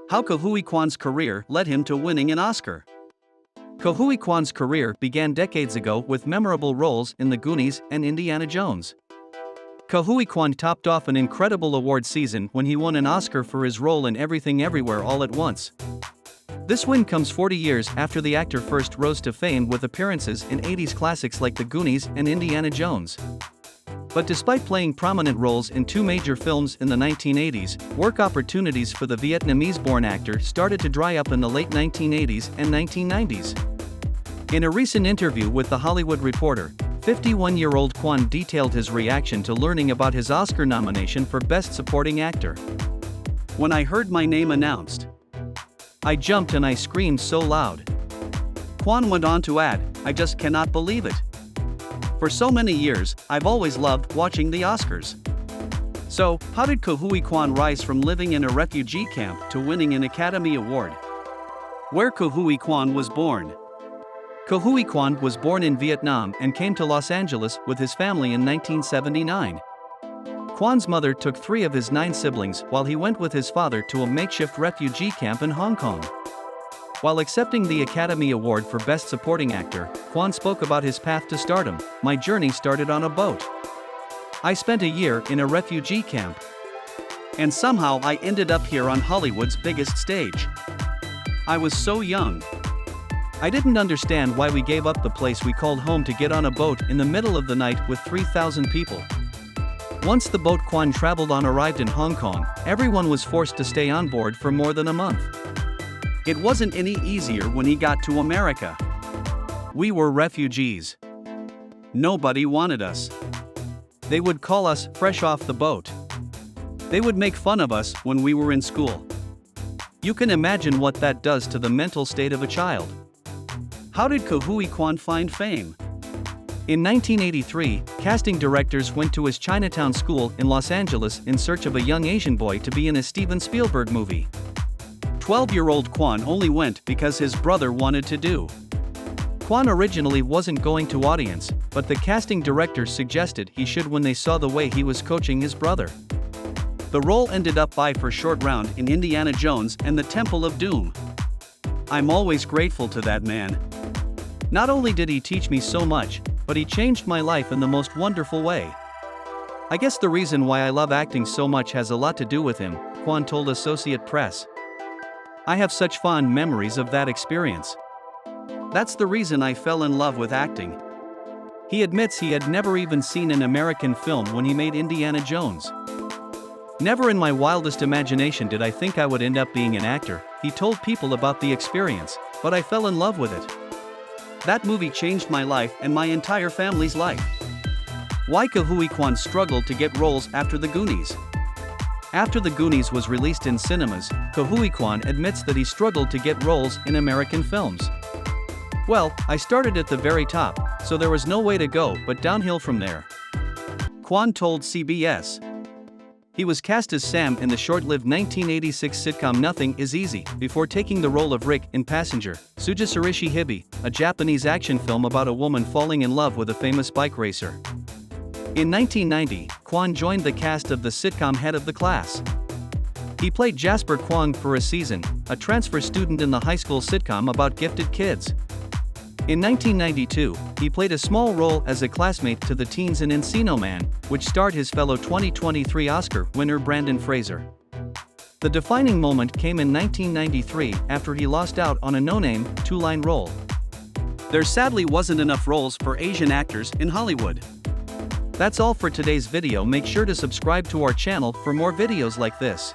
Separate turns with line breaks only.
How Huy Quan's career led him to winning an Oscar. Huy Quan's career began decades ago with memorable roles in The Goonies and Indiana Jones. Huy Quan topped off an incredible award season when he won an Oscar for his role in Everything Everywhere All at Once. This win comes 40 years after the actor first rose to fame with appearances in 80s classics like The Goonies and Indiana Jones. But despite playing prominent roles in two major films in the 1980s, work opportunities for the Vietnamese-born actor started to dry up in the late 1980s and 1990s. In a recent interview with The Hollywood Reporter, 51-year-old Quan detailed his reaction to learning about his Oscar nomination for Best Supporting Actor. "When I heard my name announced, I jumped and I screamed so loud." Quan went on to add, "I just cannot believe it. For so many years, I've always loved watching the Oscars." So, how did Huy Quan rise from living in a refugee camp to winning an Academy Award? Where Huy Quan was born. Huy Quan was born in Vietnam and came to Los Angeles with his family in 1979. Quan's mother took 3 of his 9 siblings while he went with his father to a makeshift refugee camp in Hong Kong. While accepting the Academy Award for Best Supporting Actor, Quan spoke about his path to stardom. "My journey started on a boat. I spent a year in a refugee camp. And somehow I ended up here on Hollywood's biggest stage. I was so young. I didn't understand why we gave up the place we called home to get on a boat in the middle of the night with 3,000 people. Once the boat Quan traveled on arrived in Hong Kong, everyone was forced to stay on board for more than a month. It wasn't any easier when he got to America. We were refugees. Nobody wanted us. They would call us fresh off the boat. They would make fun of us when we were in school. You can imagine what that does to the mental state of a child." How did Huy Quan find fame? In 1983, casting directors went to his Chinatown school in Los Angeles in search of a young Asian boy to be in a Steven Spielberg movie. 12-year-old Quan only went because his brother wanted to do. Quan originally wasn't going to audience, but the casting directors suggested he should when they saw the way he was coaching his brother. The role ended up by for short round in Indiana Jones and the Temple of Doom. I'm always grateful to that man. Not only did he teach me so much, but he changed my life in the most wonderful way. I guess the reason why I love acting so much has a lot to do with him," Quan told Associated Press. "I have such fond memories of that experience. That's the reason I fell in love with acting." He admits he had never even seen an American film when he made Indiana Jones. "Never in my wildest imagination did I think I would end up being an actor," he told People about the experience, "but I fell in love with it. That movie changed my life and my entire family's life." Why Huy Quan struggled to get roles after The Goonies. After The Goonies was released in cinemas, Huy Quan admits that he struggled to get roles in American films. "Well, I started at the very top, so there was no way to go but downhill from there," Quan told CBS. He was cast as Sam in the short-lived 1986 sitcom Nothing Is Easy, before taking the role of Rick in Passenger, Tsujisarishi Hibi, a Japanese action film about a woman falling in love with a famous bike racer. In 1990, Quan joined the cast of the sitcom Head of the Class. He played Jasper Kwong for a season, a transfer student in the high school sitcom about gifted kids. In 1992, he played a small role as a classmate to the teens in Encino Man, which starred his fellow 2023 Oscar winner Brendan Fraser. The defining moment came in 1993 after he lost out on a no-name, 2-line role. There sadly wasn't enough roles for Asian actors in Hollywood. That's all for today's video. Make sure to subscribe to our channel for more videos like this.